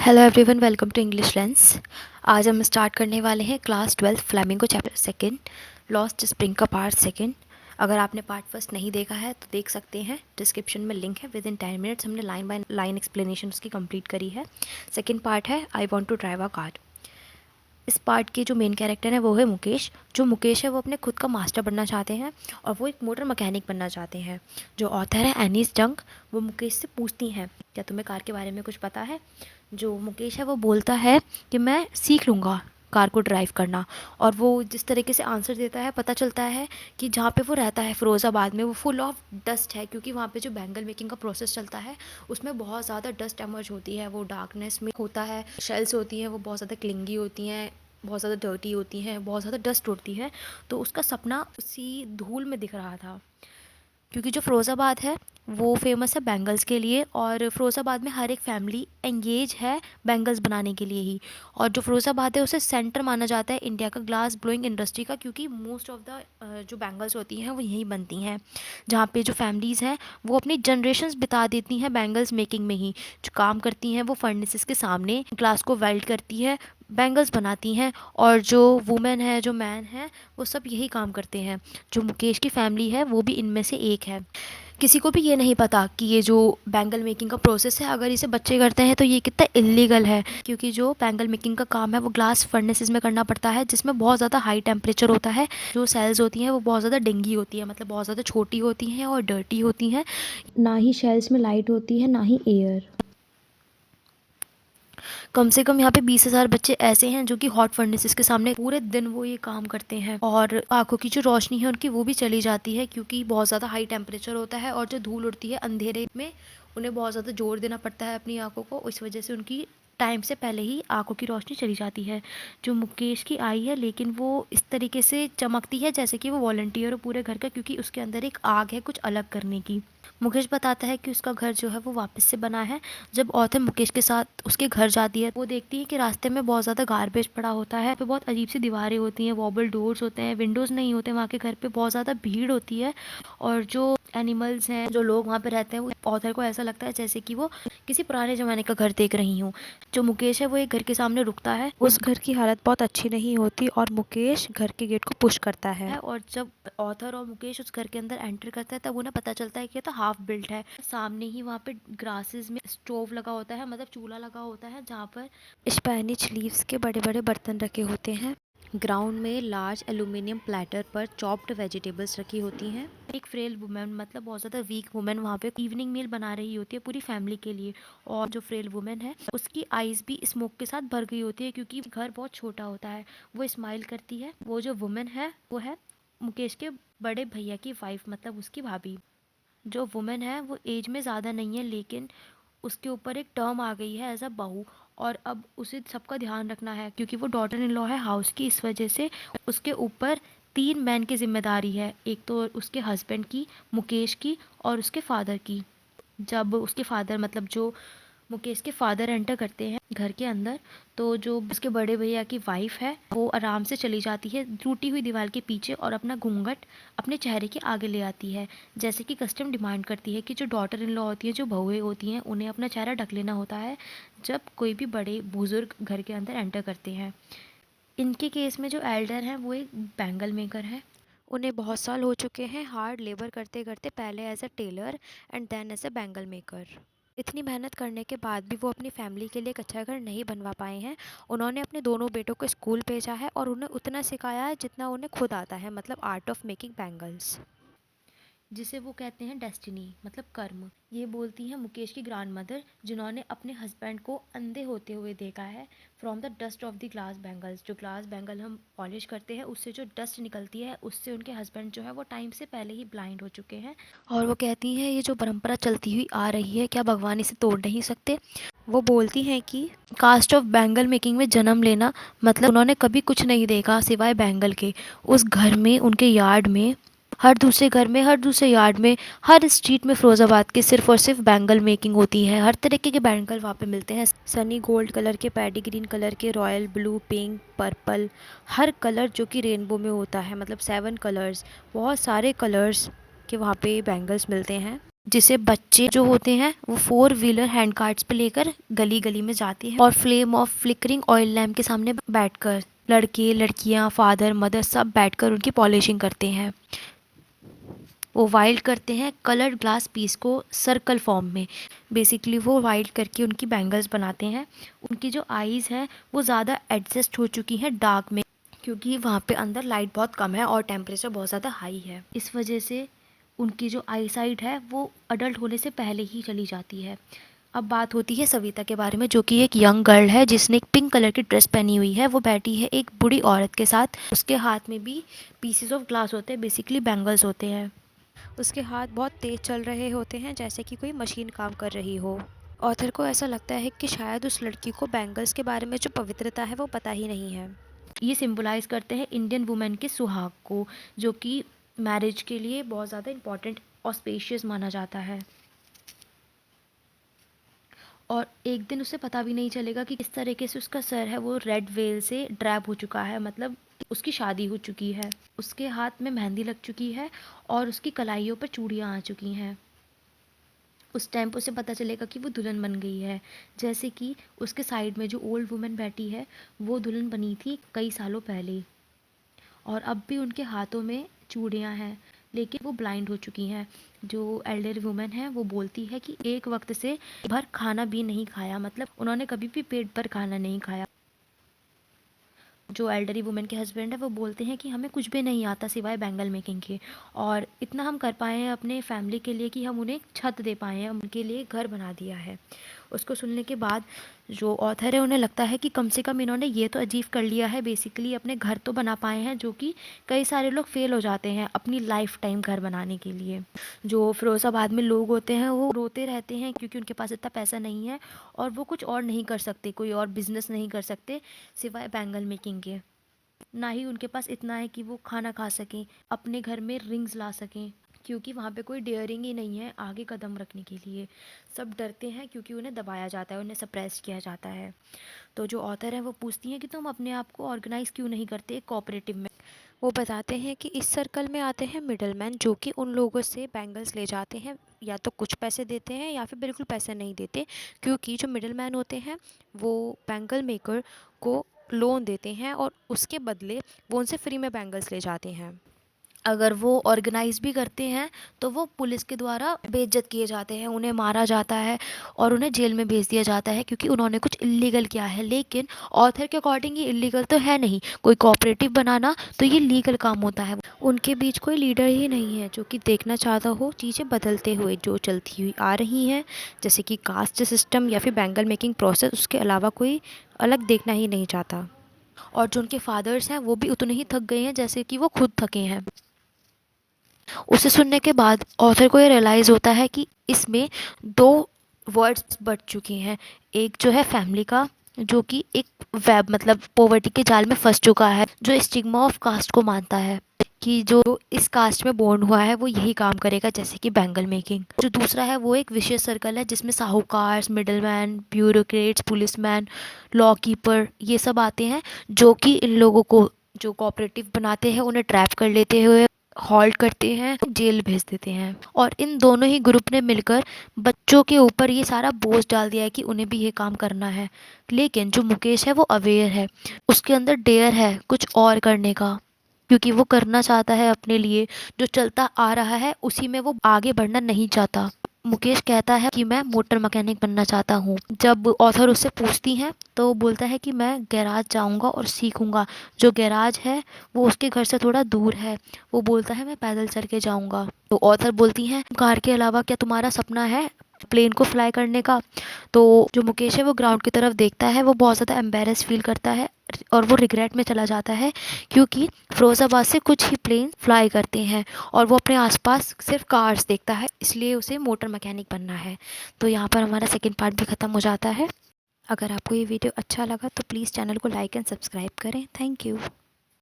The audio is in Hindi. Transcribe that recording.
Hello everyone, welcome to English lens. आज हम स्टार्ट करने वाले हैं class 12 flamingo chapter second, lost spring का पार्ट सेकंड। अगर आपने पार्ट फर्स्ट नहीं देखा है तो देख सकते हैं, डिस्क्रिप्शन में लिंक है। विद इन 10 मिनट्स हमने लाइन बाय लाइन एक्सप्लेनेशन उसकी कंप्लीट करी है। सेकंड पार्ट है I want to drive a car. इस पार्ट के जो मेन कैरेक्टर है वो है मुकेश। जो मुकेश है वो अपने खुद का मास्टर बनना चाहते हैं और वो एक मोटर मैकेनिक बनना चाहते हैं। जो ऑथर है एनीस जंग, वो मुकेश से पूछती हैं, क्या तुम्हें कार के बारे में कुछ पता है? जो मुकेश है वो बोलता है कि मैं सीख लूँगा कार को ड्राइव करना। और वो जिस तरीके से आंसर देता है, पता चलता है कि जहाँ पे वो रहता है फ़िरोज़ाबाद में, वो फुल ऑफ डस्ट है, क्योंकि वहाँ पे जो बैंगल मेकिंग का प्रोसेस चलता है उसमें बहुत ज़्यादा डस्ट एमर्ज होती है। वो डार्कनेस में होता है, शेल्स होती हैं वो बहुत ज़्यादा क्लिंगी होती हैं, बहुत ज़्यादा डर्टी होती हैं, बहुत ज़्यादा डस्ट उड़ती है। तो उसका सपना उसी धूल में दिख रहा था, क्योंकि जो फ़िरोज़ाबाद है वो फेमस है बैंगल्स के लिए, और फ़िरोज़ाबाद में हर एक फैमिली एंगेज है बैंगल्स बनाने के लिए ही। और जो फ़िरोज़ाबाद है उसे सेंटर माना जाता है इंडिया का ग्लास ब्लोइंग इंडस्ट्री का, क्योंकि मोस्ट ऑफ द जो बैंगल्स होती हैं वो यहीं बनती हैं। जहाँ पे जो फैमिलीज़ हैं वो अपनी जनरेशन्स बिता देती हैं बैंगल्स मेकिंग में ही। जो काम करती हैं वो फर्नेसेस के सामने ग्लास को वेल्ड करती है, बैंगल्स बनाती हैं। और जो वुमेन है, जो मैन है, वो सब यही काम करते हैं। जो मुकेश की फैमिली है वो भी इनमें से एक है। किसी को भी ये नहीं पता कि ये जो बैंगल मेकिंग का प्रोसेस है, अगर इसे बच्चे करते हैं तो ये कितना इलीगल है, क्योंकि जो बैंगल मेकिंग का काम है वो ग्लास फर्नेसेस में करना पड़ता है, जिसमें बहुत ज़्यादा हाई टेम्परेचर होता है। जो सेल्स होती हैं वो बहुत ज़्यादा डिंगी होती है, मतलब बहुत ज़्यादा छोटी होती हैं और डर्टी होती हैं। ना ही शेल्स में लाइट होती है, ना ही एयर। कम से कम यहाँ पे 20,000 बच्चे ऐसे हैं जो कि हॉट फर्नेसेस के सामने पूरे दिन वो ये काम करते हैं, और आंखों की जो रोशनी है उनकी वो भी चली जाती है, क्योंकि बहुत ज़्यादा हाई टेम्परेचर होता है। और जो धूल उड़ती है अंधेरे में, उन्हें बहुत ज़्यादा जोर देना पड़ता है अपनी आंखों को, इस वजह से उनकी टाइम से पहले ही आंखों की रोशनी चली जाती है। जो मुकेश की आई है, लेकिन वो इस तरीके से चमकती है जैसे कि वो वॉलंटियर हो पूरे घर का, क्योंकि उसके अंदर एक आग है कुछ अलग करने की। मुकेश बताता है कि उसका घर जो है वो वापस से बना है। जब ऑथर मुकेश के साथ उसके घर जाती है, वो देखती है कि रास्ते में बहुत ज़्यादा गार्बेज पड़ा होता है, पे बहुत अजीब सी दीवारें होती हैं, वॉबल डोर्स होते हैं, विंडोज़ नहीं होते वहाँ के घर पे, बहुत ज़्यादा भीड़ होती है। और जो एनिमल्स हैं, जो लोग वहाँ पे रहते हैं, वो ऑथर को ऐसा लगता है जैसे कि वो किसी पुराने ज़माने का घर देख रही हूँ। जो मुकेश है वो एक घर के सामने रुकता है। उस घर की हालत बहुत अच्छी नहीं होती और मुकेश घर के गेट को पुश करता है। और जब ऑथर और मुकेश उस घर के अंदर एंटर करता है, तब उन्हें पता चलता है कि ये तो हाफ बिल्ट है। सामने ही वहाँ पे ग्रासेस में स्टोव लगा होता है, मतलब चूल्हा लगा होता है, जहाँ पर स्पेनिश लीव्स के बड़े बड़े बर्तन रखे होते हैं। ग्राउंड में लार्ज एल्यूमिनियम प्लेटर पर चॉप्ड वेजिटेबल्स रखी होती हैं। एक फ्रेल वुमेन, मतलब बहुत ज़्यादा वीक वुमेन, वहाँ पे इवनिंग मील बना रही होती है पूरी फैमिली के लिए। और जो फ्रेल वुमेन है उसकी आईज भी स्मोक के साथ भर गई होती है, क्योंकि घर बहुत छोटा होता है। वो स्माइल करती है। वो जो वुमेन है वो है मुकेश के बड़े भैया की वाइफ, मतलब उसकी भाभी। जो वुमेन है वो एज में ज़्यादा नहीं है, लेकिन उसके ऊपर एक टर्म आ गई है एज अ बहू, और अब उसे सबका ध्यान रखना है, क्योंकि वो डॉटर इन लॉ है हाउस की। इस वजह से उसके ऊपर 3 मैन की जिम्मेदारी है, एक तो उसके हस्बैंड की, मुकेश की, और उसके फादर की। जब उसके फादर, मतलब जो मुकेश के फादर एंटर करते हैं घर के अंदर, तो जो उसके बड़े भैया की वाइफ है वो आराम से चली जाती है टूटी हुई दीवार के पीछे, और अपना घूंघट अपने चेहरे के आगे ले आती है, जैसे कि कस्टम डिमांड करती है कि जो डॉटर इन लॉ होती है, जो बहुएं होती हैं, उन्हें अपना चेहरा ढक लेना होता है जब कोई भी बड़े बुजुर्ग घर के अंदर एंटर करते हैं। इनके केस में जो एल्डर हैं वो एक बैंगल मेकर है। उन्हें बहुत साल हो चुके हैं हार्ड लेबर करते करते, पहले as a tailor and then as a bangle maker. इतनी मेहनत करने के बाद भी वो अपनी फैमिली के लिए एक अच्छा घर नहीं बनवा पाए हैं। उन्होंने अपने दोनों बेटों को स्कूल भेजा है और उन्हें उतना सिखाया है जितना उन्हें खुद आता है, मतलब आर्ट ऑफ मेकिंग बैंगल्स, जिसे वो कहते हैं डेस्टिनी, मतलब कर्म। ये बोलती हैं मुकेश की ग्रैंड मदर, जिन्होंने अपने हस्बैंड को अंधे होते हुए देखा है from the dust of the glass bangles. जो ग्लास बैंगल हम पॉलिश करते हैं उससे जो डस्ट निकलती है, उससे उनके हस्बैंड जो है वो टाइम से पहले ही ब्लाइंड हो चुके हैं। और वो कहती हैं ये जो परंपरा चलती हुई आ रही है, क्या भगवान इसे तोड़ नहीं सकते? वो बोलती हैं कि कास्ट ऑफ बैंगल मेकिंग में जन्म लेना, मतलब उन्होंने कभी कुछ नहीं देखा सिवाय बैंगल के। उस घर में, उनके यार्ड में, हर दूसरे घर में, हर दूसरे यार्ड में, हर स्ट्रीट में फ़िरोज़ाबाद के सिर्फ और सिर्फ बैंगल मेकिंग होती है। हर तरीके के बैंगल वहाँ पे मिलते हैं, सनी गोल्ड कलर के, पैडी ग्रीन कलर के, रॉयल ब्लू, पिंक, पर्पल, हर कलर जो कि रेनबो में होता है, मतलब 7 कलर्स, बहुत सारे कलर्स के वहाँ पे बैंगल्स मिलते हैं। जिसे बच्चे जो होते हैं वो 4 व्हीलर हैंड कार्ट्स पे लेकर गली गली में जाते हैं और flame of flickering oil lamp के सामने बैठकर लड़के लड़कियां फादर मदर सब बैठकर उनकी पॉलिशिंग करते हैं। वो वाइल्ड करते हैं कलर्ड ग्लास पीस को सर्कल फॉर्म में। बेसिकली वो वाइल्ड करके उनकी बैंगल्स बनाते हैं। उनकी जो आईज़ हैं वो ज़्यादा एडजस्ट हो चुकी हैं डार्क में, क्योंकि वहाँ पे अंदर लाइट बहुत कम है और टेम्परेचर बहुत ज़्यादा हाई है। इस वजह से उनकी जो आई साइट है वो अडल्ट होने से पहले ही चली जाती है। अब बात होती है सविता के बारे में, जो कि एक यंग गर्ल है जिसने एक पिंक कलर की ड्रेस पहनी हुई है। वो बैठी है एक बूढ़ी औरत के साथ। उसके हाथ में भी पीसेस ऑफ ग्लास होते हैं, बेसिकली बैंगल्स होते हैं। उसके हाथ बहुत तेज़ चल रहे होते हैं, जैसे कि कोई मशीन काम कर रही हो। ऑथर को ऐसा लगता है कि शायद उस लड़की को बैंगल्स के बारे में जो पवित्रता है वो पता ही नहीं है। ये सिंबलाइज करते हैं इंडियन वुमेन के सुहाग को, जो कि मैरिज के लिए बहुत ज़्यादा इम्पॉर्टेंट और स्पेशियस माना जाता है। और एक दिन उसे पता भी नहीं चलेगा कि किस तरीके से उसका सर है वो रेड वेल से ड्रैप हो चुका है, मतलब उसकी शादी हो चुकी है। उसके हाथ में मेहंदी लग चुकी है और उसकी कलाइयों पर चूड़ियाँ आ चुकी हैं। उस टाइम पर उसे पता चलेगा कि वो दुल्हन बन गई है। जैसे कि उसके साइड में जो ओल्ड वुमेन बैठी है वो दुल्हन बनी थी कई सालों पहले, और अब भी उनके हाथों में चूड़ियाँ हैं, लेकिन वो ब्लाइंड हो चुकी हैं। जो एल्डर वुमेन है वो बोलती है कि एक वक्त से भर खाना भी नहीं खाया, मतलब उन्होंने कभी भी पेट भर खाना नहीं खाया। जो एल्डरी वुमेन के हस्बैंड है वो बोलते हैं कि हमें कुछ भी नहीं आता सिवाय बैंगल मेकिंग के, और इतना हम कर पाए हैं अपने फैमिली के लिए कि हम उन्हें छत दे पाए हैं, उनके लिए घर बना दिया है। उसको सुनने के बाद जो ऑथर है उन्हें लगता है कि कम से कम इन्होंने ये तो अचीव कर लिया है, बेसिकली अपने घर तो बना पाए हैं, जो कि कई सारे लोग फेल हो जाते हैं अपनी लाइफ टाइम घर बनाने के लिए। जो फिरोज़ाबाद में लोग होते हैं वो रोते रहते हैं क्योंकि उनके पास इतना पैसा नहीं है और वो कुछ और नहीं कर सकते, कोई और बिजनेस नहीं कर सकते सिवाय बैंगल मेकिंग के। ना ही उनके पास इतना है कि वो खाना खा सकें, अपने घर में रिंग्स ला सकें, क्योंकि वहाँ पे कोई डेयरिंग ही नहीं है आगे कदम रखने के लिए। सब डरते हैं क्योंकि उन्हें दबाया जाता है, उन्हें सप्रेस किया जाता है। तो जो ऑथर है वो पूछती हैं कि तुम अपने आप को ऑर्गेनाइज़ क्यों नहीं करते एक कोऑपरेटिव में। वो बताते हैं कि इस सर्कल में आते हैं मिडलमैन, जो कि उन लोगों से बैंगल्स ले जाते हैं, या तो कुछ पैसे देते हैं या फिर बिल्कुल पैसे नहीं देते, क्योंकि जो मिडलमैन होते हैं वो बैंगल मेकर को लोन देते हैं और उसके बदले वो उनसे फ्री में बैंगल्स ले जाते हैं। अगर वो ऑर्गेनाइज भी करते हैं तो वो पुलिस के द्वारा बेइज्जत किए जाते हैं, उन्हें मारा जाता है और उन्हें जेल में भेज दिया जाता है क्योंकि उन्होंने कुछ इलीगल किया है। लेकिन ऑथर के अकॉर्डिंग ये इलीगल तो है नहीं, कोई कोऑपरेटिव बनाना तो ये लीगल काम होता है। उनके बीच कोई लीडर ही नहीं है जो कि देखना चाहता हो चीज़ें बदलते हुए जो चलती हुई आ रही हैं, जैसे कि कास्ट सिस्टम या फिर बैंगल मेकिंग प्रोसेस, उसके अलावा कोई अलग देखना ही नहीं चाहता। और जो उनके फादर्स हैं वो भी उतने ही थक गए हैं जैसे कि वो खुद थके हैं। उसे सुनने के बाद ऑथर को ये रियलाइज़ होता है कि इसमें 2 वर्ड्स बढ़ चुकी हैं। एक जो है फैमिली का, जो कि एक वेब मतलब पॉवर्टी के जाल में फंस चुका है, जो स्टिग्मा ऑफ कास्ट को मानता है कि जो इस कास्ट में बोर्न हुआ है वो यही काम करेगा, जैसे कि बैंगल मेकिंग। जो दूसरा है वो एक विशेष सर्कल है जिसमें साहूकार, middleman, bureaucrats, policeman, law keeper ये सब आते हैं, जो कि इन लोगों को जो कोऑपरेटिव बनाते हैं उन्हें ट्रैप कर लेते हुए हॉल्ट करते हैं, जेल भेज देते हैं। और इन दोनों ही ग्रुप ने मिलकर बच्चों के ऊपर ये सारा बोझ डाल दिया है कि उन्हें भी ये काम करना है। लेकिन जो मुकेश है वो अवेयर है, उसके अंदर डेयर है कुछ और करने का, क्योंकि वो करना चाहता है अपने लिए, जो चलता आ रहा है उसी में वो आगे बढ़ना नहीं चाहता। मुकेश कहता है कि मैं मोटर मैकेनिक बनना चाहता हूँ। जब ऑथर उससे पूछती हैं तो वो बोलता है कि मैं गैराज जाऊँगा और सीखूँगा। जो गैराज है वो उसके घर से थोड़ा दूर है। वो बोलता है मैं पैदल चल के जाऊँगा। तो ऑथर बोलती हैं कार के अलावा क्या तुम्हारा सपना है प्लेन को फ्लाई करने का? तो जो मुकेश है वो ग्राउंड की तरफ देखता है, वो बहुत ज़्यादा एम्बेरस फील करता है और वो रिग्रेट में चला जाता है, क्योंकि फिरोज़ाबाद से कुछ ही प्लेन फ्लाई करते हैं और वो अपने आसपास सिर्फ कार्स देखता है, इसलिए उसे मोटर मैकेनिक बनना है। तो यहाँ पर हमारा सेकंड पार्ट भी ख़त्म हो जाता है। अगर आपको ये वीडियो अच्छा लगा तो प्लीज़ चैनल को लाइक एंड सब्सक्राइब करें। Thank you.